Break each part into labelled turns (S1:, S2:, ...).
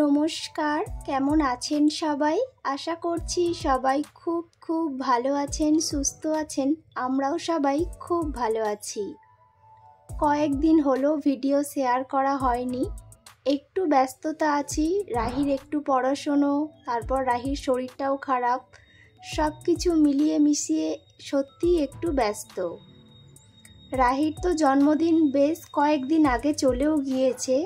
S1: নমস্কার, কেমন আছেন সবাই? আশা করছি সবাই খুব ভালো আছেন, সুস্থ আছেন। আমরাও সবাই খুব ভালো আছি। কয়েকদিন হলো ভিডিও শেয়ার করা হয়নি, একটু ব্যস্ততা আছি। রাহির একটু পড়াশুনো, তারপর রাহির শরীরটাও খারাপ, সব কিছু মিলিয়ে মিশিয়ে সত্যি একটু ব্যস্ত। রাহির তো জন্মদিন বেশ কয়েকদিন আগে চলেও গিয়েছে,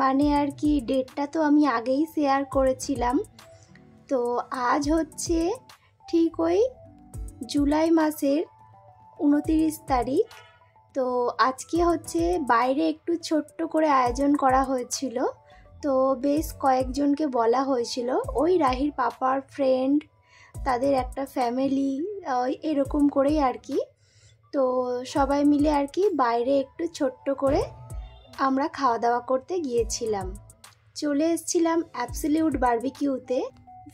S1: মানে আর কি ডেটটা তো আমি আগেই শেয়ার করেছিলাম। তো আজ হচ্ছে ঠিক ওই জুলাই মাসের 29 তারিখ। তো আজকে হচ্ছে বাইরে একটু ছোট্ট করে আয়োজন করা হয়েছিল। তো বেশ কয়েকজনকে বলা হয়েছিল, ওই রাহির পাপার ফ্রেন্ড, তাদের একটা ফ্যামিলি, এরকম করেই আর কি। তো সবাই মিলে আর কি বাইরে একটু ছোট্ট করে আমরা খাওয়া দাওয়া করতে গিয়েছিলাম। চলে এসেছিলাম অ্যাবসলিউট বারবিকিউতে।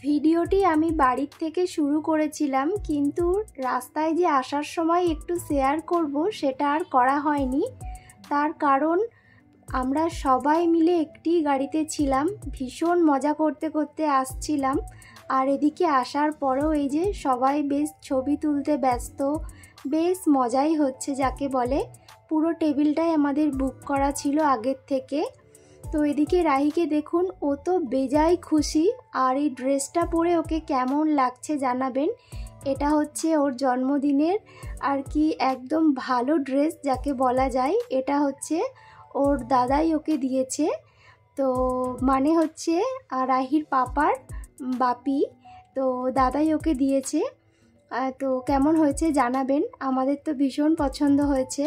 S1: ভিডিওটি আমি বাড়ির থেকে শুরু করেছিলাম, কিন্তু রাস্তায় যে আসার সময় একটু শেয়ার করব সেটা আর করা হয়নি। তার কারণ আমরা সবাই মিলে একটি গাড়িতে ছিলাম, ভীষণ মজা করতে করতে আসছিলাম। আর এদিকে আসার পরেও এই যে সবাই বেশ ছবি তুলতে ব্যস্ত, বেশ মজাই হচ্ছে যাকে বলে। পুরো টেবিলটাই আমাদের বুক করা ছিল আগের থেকে। তো এদিকে রাহিকে দেখুন, ও তো বেজায় খুশি। আর এই ড্রেসটা পরে ওকে কেমন লাগছে জানাবেন। এটা হচ্ছে ওর জন্মদিনের আর কি একদম ভালো ড্রেস যাকে বলা যায়। এটা হচ্ছে ওর দাদাই ওকে দিয়েছে। তো মানে হচ্ছে রাহির পাপার বাপি, তো দাদাই ওকে দিয়েছে। তো কেমন হয়েছে জানাবেন, আমাদের তো ভীষণ পছন্দ হয়েছে।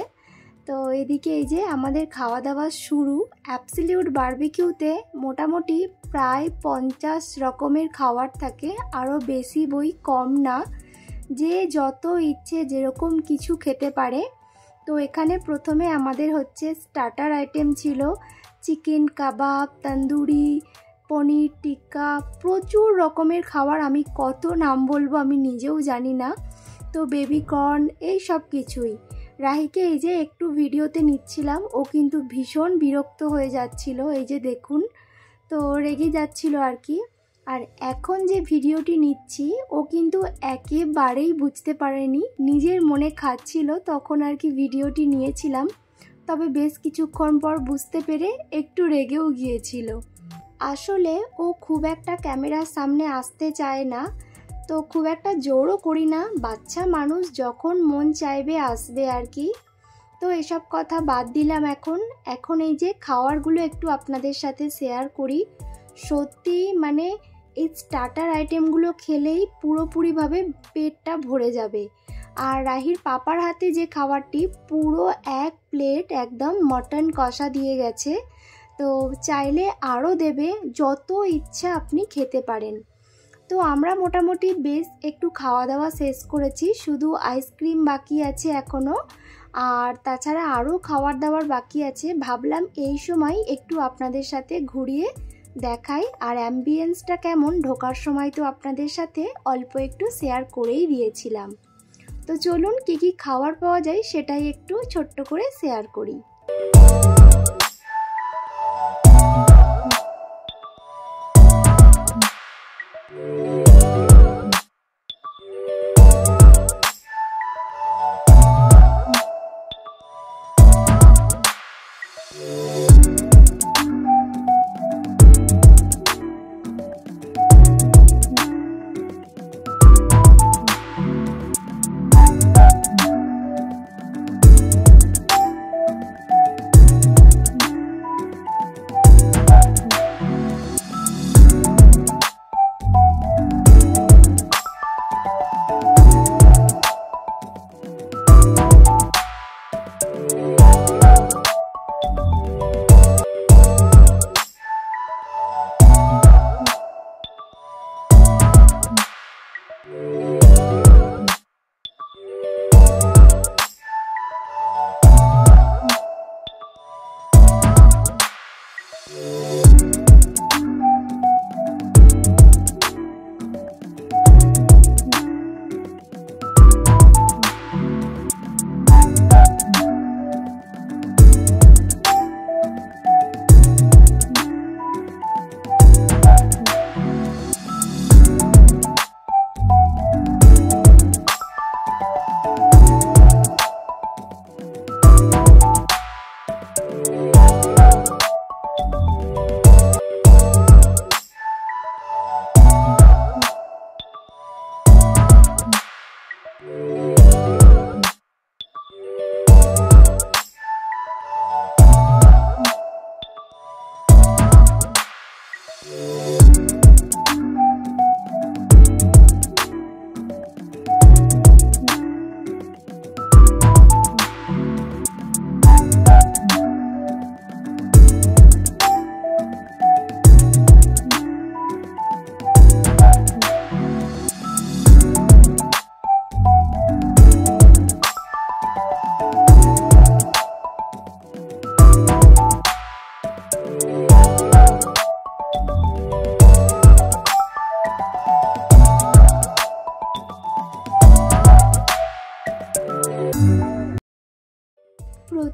S1: তো এদিকে এই যে আমাদের খাওয়া দাওয়া শুরু। অ্যাবসলিউট বারবিকিউতে মোটামুটি প্রায় 50 রকমের খাবার থাকে, আরও বেশি বই কম না। যে যত ইচ্ছে যেরকম কিছু খেতে পারে। তো এখানে প্রথমে আমাদের হচ্ছে স্টার্টার আইটেম ছিল চিকেন কাবাব, তন্দুরি, পনির টিক্কা, প্রচুর রকমের খাবার। আমি কত নাম বলবো আমি নিজেও জানি না। তো বেবি কর্ন, এই সব কিছুই। রাহিকে এই যে একটু ভিডিওতে নিচ্ছিলাম, ও কিন্তু ভীষণ বিরক্ত হয়ে যাচ্ছিল, এই যে দেখুন। তো রেগে যাচ্ছিল আর কি। আর এখন যে ভিডিওটি নিচ্ছি, ও কিন্তু একেবারেই বুঝতে পারেনি, নিজের মনে খাচ্ছিল, তখন আর কি ভিডিওটি নিয়েছিলাম। তবে বেশ কিছুক্ষণ পর বুঝতে পেরে একটু রেগেও গিয়েছিল। আসলে ও খুব একটা ক্যামেরার সামনে আসতে চায় না, তো খুব একটা জোরও করি না, বাচ্চা মানুষ যখন মন চাইবে আসবে আর কি। তো এসব কথা বাদ দিলাম। এখন এই যে খাবারগুলো একটু আপনাদের সাথে শেয়ার করি। সত্যি মানে এই স্টার্টার আইটেমগুলো খেলেই পুরোপুরিভাবে পেটটা ভরে যাবে। আর রাহির পাপার হাতে যে খাবারটি, পুরো এক প্লেট একদম মটন কষা দিয়ে গেছে। তো চাইলে আরও দেবে, যত ইচ্ছা আপনি খেতে পারেন। তো আমরা মোটামুটি বেশ একটু খাওয়া দাওয়া শেষ করেছি, শুধু আইসক্রিম বাকি আছে এখনও। আর তাছাড়া আরও খাবার দাবার বাকি আছে। ভাবলাম এই সময় একটু আপনাদের সাথে ঘুরিয়ে দেখাই। আর অ্যাম্বিয়েন্সটা কেমন ঢোকার সময় তো আপনাদের সাথে অল্প একটু শেয়ার করেই দিয়েছিলাম। তো চলুন কী কী খাবার পাওয়া যায় সেটাই একটু ছোট্ট করে শেয়ার করি।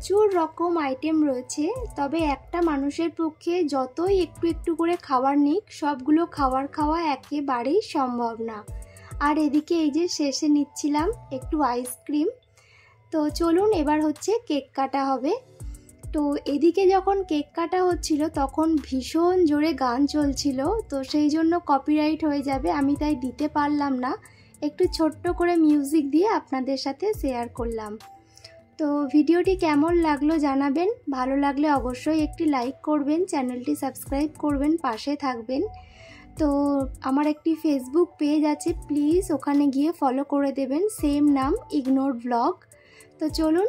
S1: প্রচুর রকম আইটেম রয়েছে, তবে একটা মানুষের পক্ষে যতই একটু একটু করে খাবার নিক সবগুলো খাওয়া একেবারেই সম্ভব না। আর এদিকে এই যে শেষে নিচ্ছিলাম একটু আইসক্রিম। তো চলুন এবার হচ্ছে কেক কাটা হবে। তো এদিকে যখন কেক কাটা হচ্ছিল তখন ভীষণ জোরে গান চলছিল, তো সেই জন্য কপিরাইট হয়ে যাবে, আমি তাই দিতে পারলাম না। একটু ছোট্ট করে মিউজিক দিয়ে আপনাদের সাথে শেয়ার করলাম। তো ভিডিওটি কেমন লাগলো জানাবেন, ভালো লাগলে অবশ্যই একটি লাইক করবেন, চ্যানেলটি সাবস্ক্রাইব করবেন, পাশে থাকবেন। তো আমার একটি ফেসবুক পেজ আছে, প্লিজ ওখানে গিয়ে ফলো করে দেবেন, সেম নাম ইগনোর ব্লগ। তো চলুন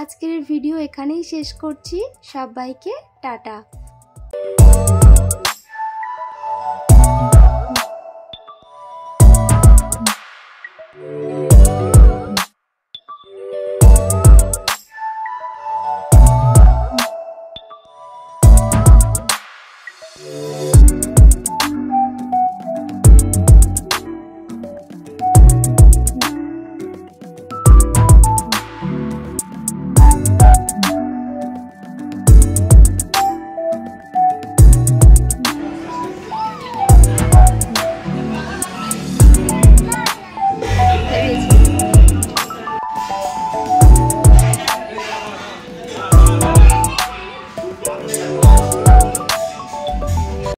S1: আজকের ভিডিও এখানেই শেষ করছি, সবাইকে টাটা।